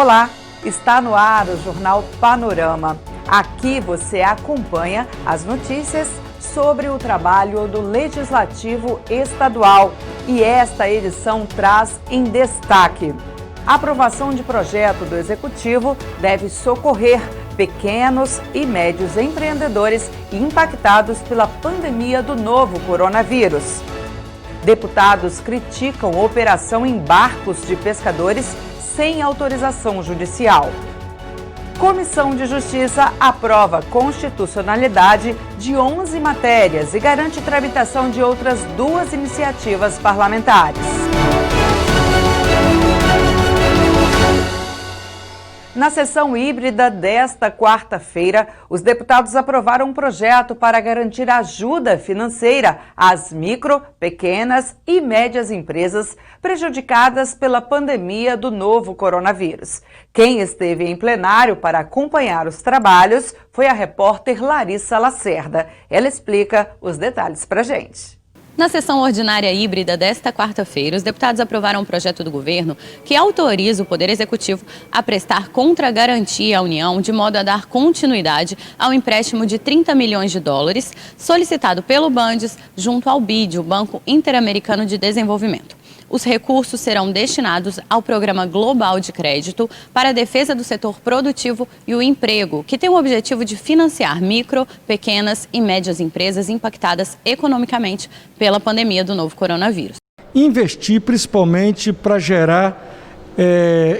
Olá, está no ar o Jornal Panorama. Aqui você acompanha as notícias sobre o trabalho do Legislativo Estadual e esta edição traz em destaque: a aprovação de projeto do Executivo deve socorrer pequenos e médios empreendedores impactados pela pandemia do novo coronavírus. Deputados criticam operação em barcos de pescadores sem autorização judicial. Comissão de Justiça aprova constitucionalidade de 11 matérias e garante tramitação de outras 2 iniciativas parlamentares. Na sessão híbrida desta quarta-feira, os deputados aprovaram um projeto para garantir ajuda financeira às micro, pequenas e médias empresas prejudicadas pela pandemia do novo coronavírus. Quem esteve em plenário para acompanhar os trabalhos foi a repórter Larissa Lacerda. Ela explica os detalhes para a gente. Na sessão ordinária híbrida desta quarta-feira, os deputados aprovaram um projeto do governo que autoriza o Poder Executivo a prestar contragarantia à União de modo a dar continuidade ao empréstimo de 30 milhões de dólares solicitado pelo Bandes junto ao BID, o Banco Interamericano de Desenvolvimento. Os recursos serão destinados ao Programa Global de Crédito para a defesa do setor produtivo e o emprego, que tem o objetivo de financiar micro, pequenas e médias empresas impactadas economicamente pela pandemia do novo coronavírus. Investir principalmente para gerar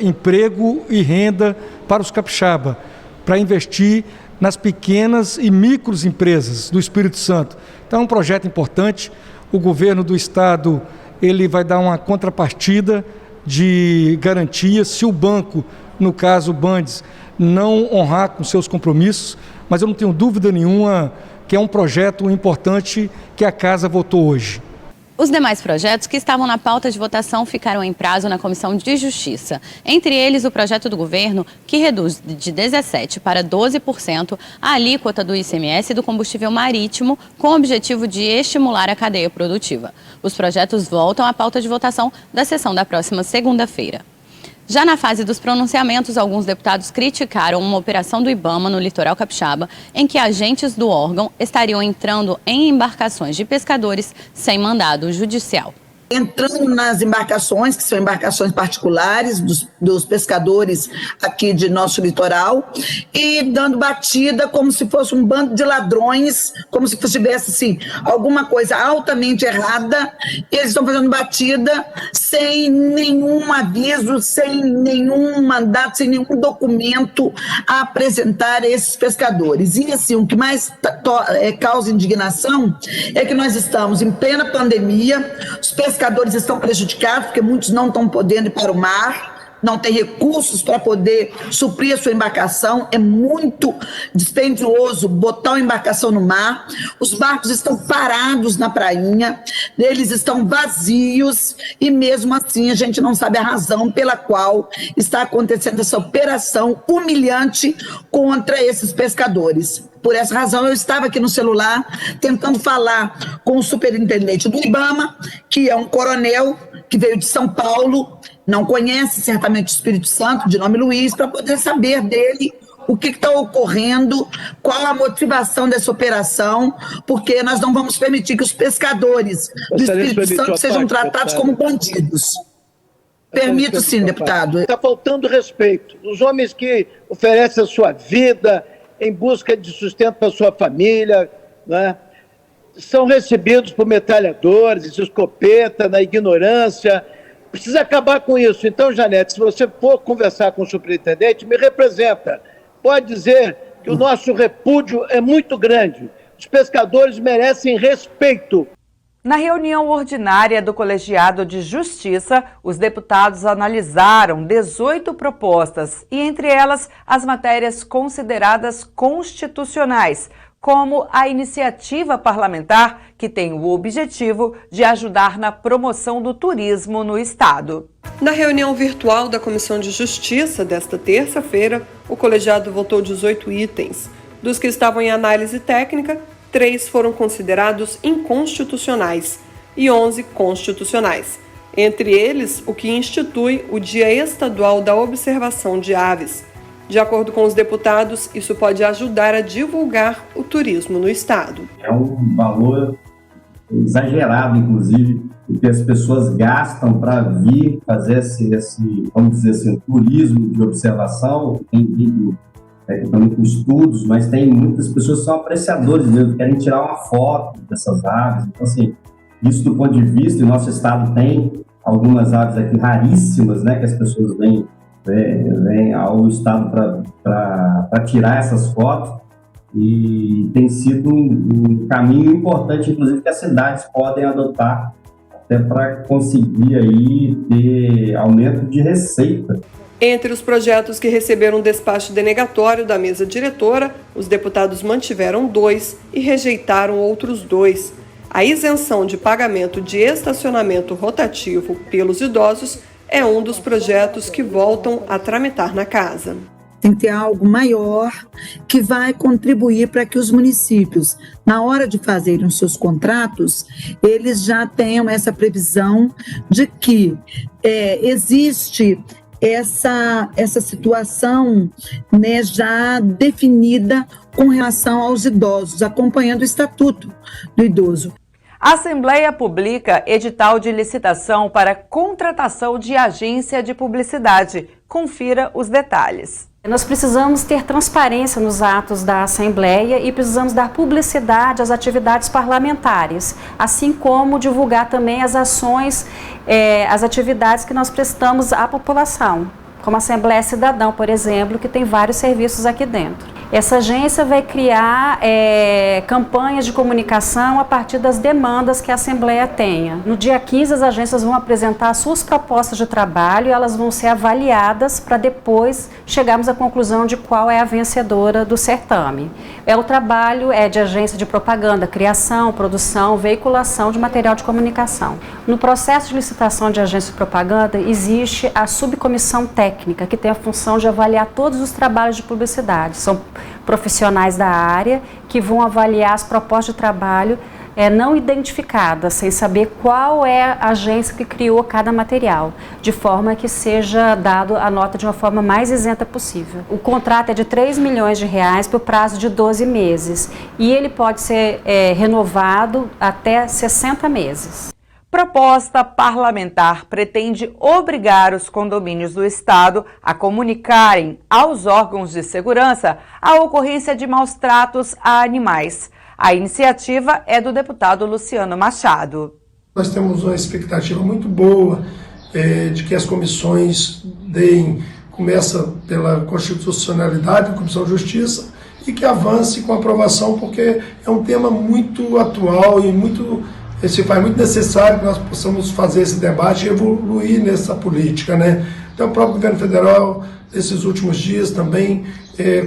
emprego e renda para os capixaba, para investir nas pequenas e micros empresas do Espírito Santo. Então é um projeto importante. O governo do estado ele vai dar uma contrapartida de garantia se o banco, no caso o Bandes, não honrar com seus compromissos, mas eu não tenho dúvida nenhuma que é um projeto importante que a Casa votou hoje. Os demais projetos que estavam na pauta de votação ficaram em prazo na Comissão de Justiça. Entre eles, o projeto do governo, que reduz de 17% para 12% a alíquota do ICMS do combustível marítimo, com o objetivo de estimular a cadeia produtiva. Os projetos voltam à pauta de votação da sessão da próxima segunda-feira. Já na fase dos pronunciamentos, alguns deputados criticaram uma operação do IBAMA no litoral capixaba, em que agentes do órgão estariam entrando em embarcações de pescadores sem mandado judicial. Entrando nas embarcações, que são embarcações particulares dos pescadores aqui de nosso litoral, e dando batida como se fosse um bando de ladrões, como se tivesse assim, alguma coisa altamente errada. Eles estão fazendo batida sem nenhum aviso, sem nenhum mandato, sem nenhum documento a apresentar a esses pescadores. E assim, o que mais causa indignação é que nós estamos em plena pandemia, os pescadores estão prejudicados, porque muitos não estão podendo ir para o mar, não têm recursos para poder suprir a sua embarcação, é muito dispendioso botar uma embarcação no mar, os barcos estão parados na prainha, eles estão vazios e mesmo assim a gente não sabe a razão pela qual está acontecendo essa operação humilhante contra esses pescadores. Por essa razão, eu estava aqui no celular tentando falar com o superintendente do IBAMA, que é um coronel que veio de São Paulo, não conhece certamente o Espírito Santo, de nome Luiz, para poder saber dele o que está ocorrendo, qual a motivação dessa operação, porque nós não vamos permitir que os pescadores do Espírito Santo sejam tratados como bandidos. Permito sim, deputado. Está faltando respeito. Os homens que oferecem a sua vida em busca de sustento para sua família, né? São recebidos por metralhadores, escopeta, na ignorância. Precisa acabar com isso. Então, Janete, se você for conversar com o superintendente, me representa. Pode dizer que o nosso repúdio é muito grande. Os pescadores merecem respeito. Na reunião ordinária do Colegiado de Justiça, os deputados analisaram 18 propostas e, entre elas, as matérias consideradas constitucionais, como a iniciativa parlamentar, que tem o objetivo de ajudar na promoção do turismo no Estado. Na reunião virtual da Comissão de Justiça desta terça-feira, o colegiado votou 18 itens. Dos que estavam em análise técnica, 3 foram considerados inconstitucionais e 11 constitucionais. Entre eles, o que institui o Dia Estadual da Observação de Aves. De acordo com os deputados, isso pode ajudar a divulgar o turismo no estado. É um valor exagerado, inclusive, o que as pessoas gastam para vir fazer esse, vamos dizer assim, turismo de observação. Tem vídeo também com estudos, mas tem muitas pessoas que são apreciadores mesmo, querem tirar uma foto dessas aves. Então, assim, isso do ponto de vista, e o nosso estado tem algumas aves aqui raríssimas, né, que as pessoas vêm ao estado para tirar essas fotos, e tem sido um caminho importante, inclusive, que as cidades podem adotar até para conseguir aí ter aumento de receita. Entre os projetos que receberam um despacho denegatório da mesa diretora, os deputados mantiveram 2 e rejeitaram outros 2. A isenção de pagamento de estacionamento rotativo pelos idosos é um dos projetos que voltam a tramitar na casa. Tem que ter algo maior que vai contribuir para que os municípios, na hora de fazerem os seus contratos, eles já tenham essa previsão de que existe essa situação, né, já definida com relação aos idosos, acompanhando o Estatuto do Idoso. A Assembleia publica edital de licitação para contratação de agência de publicidade. Confira os detalhes. Nós precisamos ter transparência nos atos da Assembleia e precisamos dar publicidade às atividades parlamentares, assim como divulgar também as ações, as atividades que nós prestamos à população, como a Assembleia Cidadão, por exemplo, que tem vários serviços aqui dentro. Essa agência vai criar campanhas de comunicação a partir das demandas que a Assembleia tenha. No dia 15, as agências vão apresentar suas propostas de trabalho e elas vão ser avaliadas para depois chegarmos à conclusão de qual é a vencedora do certame. O trabalho de agência de propaganda, criação, produção, veiculação de material de comunicação. No processo de licitação de agência de propaganda, existe a subcomissão técnica, que tem a função de avaliar todos os trabalhos de publicidade. São profissionais da área que vão avaliar as propostas de trabalho não identificadas, sem saber qual é a agência que criou cada material, de forma que seja dado a nota de uma forma mais isenta possível. O contrato é de R$3 milhões por prazo de 12 meses e ele pode ser renovado até 60 meses. Proposta parlamentar pretende obrigar os condomínios do estado a comunicarem aos órgãos de segurança a ocorrência de maus-tratos a animais. A iniciativa é do deputado Luciano Machado. Nós temos uma expectativa muito boa de que as comissões começa pela constitucionalidade, a Comissão de Justiça, e que avance com a aprovação, porque é um tema muito atual e se faz muito necessário que nós possamos fazer esse debate e evoluir nessa política, né? Então, o próprio governo federal, nesses últimos dias, também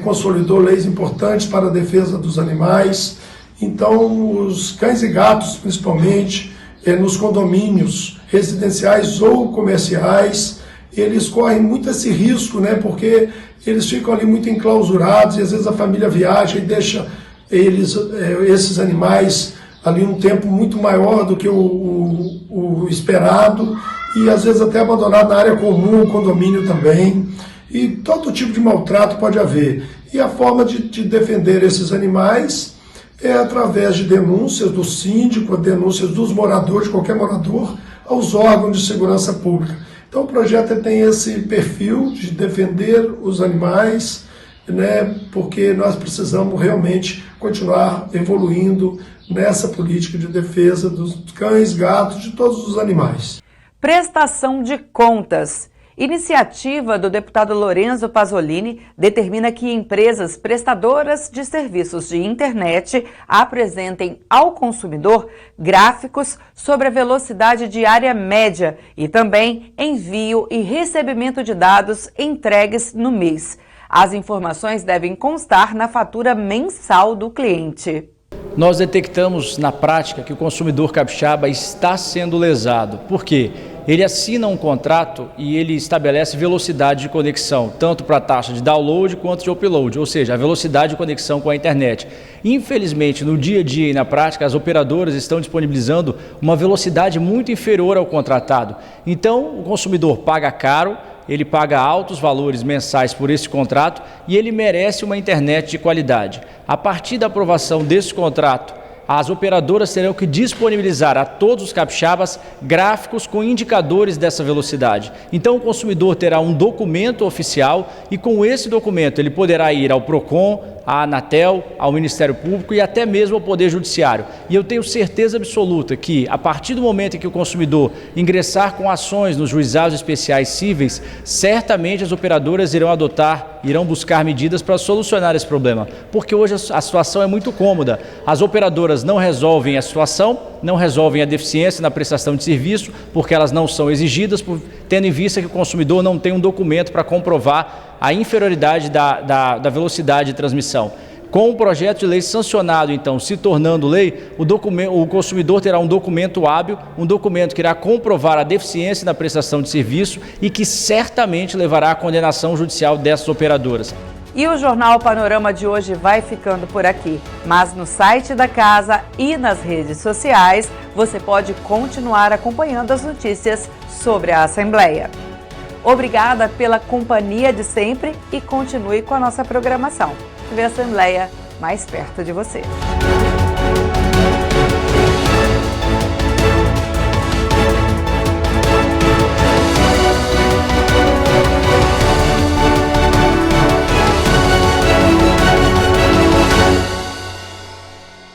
consolidou leis importantes para a defesa dos animais. Então, os cães e gatos, principalmente, nos condomínios residenciais ou comerciais, eles correm muito esse risco, né? Porque eles ficam ali muito enclausurados e às vezes a família viaja e deixa esses animais ali um tempo muito maior do que o esperado e às vezes até abandonado na área comum, o condomínio também. E todo tipo de maltrato pode haver. E a forma de defender esses animais é através de denúncias do síndico, denúncias dos moradores, de qualquer morador, aos órgãos de segurança pública. Então o projeto tem esse perfil de defender os animais, né, porque nós precisamos realmente continuar evoluindo nessa política de defesa dos cães, gatos, de todos os animais. Prestação de contas. Iniciativa do deputado Lorenzo Pasolini determina que empresas prestadoras de serviços de internet apresentem ao consumidor gráficos sobre a velocidade diária média e também envio e recebimento de dados entregues no mês. As informações devem constar na fatura mensal do cliente. Nós detectamos na prática que o consumidor capixaba está sendo lesado. Por quê? ele assina um contrato e ele estabelece velocidade de conexão, tanto para a taxa de download quanto de upload, ou seja, a velocidade de conexão com a internet. Infelizmente, no dia a dia e na prática, as operadoras estão disponibilizando uma velocidade muito inferior ao contratado. Então, o consumidor paga caro, ele paga altos valores mensais por esse contrato e ele merece uma internet de qualidade. A partir da aprovação desse contrato, as operadoras terão que disponibilizar a todos os capixabas gráficos com indicadores dessa velocidade. Então o consumidor terá um documento oficial e com esse documento ele poderá ir ao PROCON, à Anatel, ao Ministério Público e até mesmo ao Poder Judiciário. E eu tenho certeza absoluta que, a partir do momento em que o consumidor ingressar com ações nos juizados especiais cíveis, certamente as operadoras irão buscar medidas para solucionar esse problema. Porque hoje a situação é muito cômoda. As operadoras não resolvem a situação, não resolvem a deficiência na prestação de serviço, porque elas não são exigidas, tendo em vista que o consumidor não tem um documento para comprovar a inferioridade da velocidade de transmissão. Com o projeto de lei sancionado, então, se tornando lei, o consumidor terá um documento hábil, um documento que irá comprovar a deficiência na prestação de serviço e que certamente levará à condenação judicial dessas operadoras. E o Jornal Panorama de hoje vai ficando por aqui, mas no site da casa e nas redes sociais você pode continuar acompanhando as notícias sobre a Assembleia. Obrigada pela companhia de sempre e continue com a nossa programação. Vê a Assembleia mais perto de você.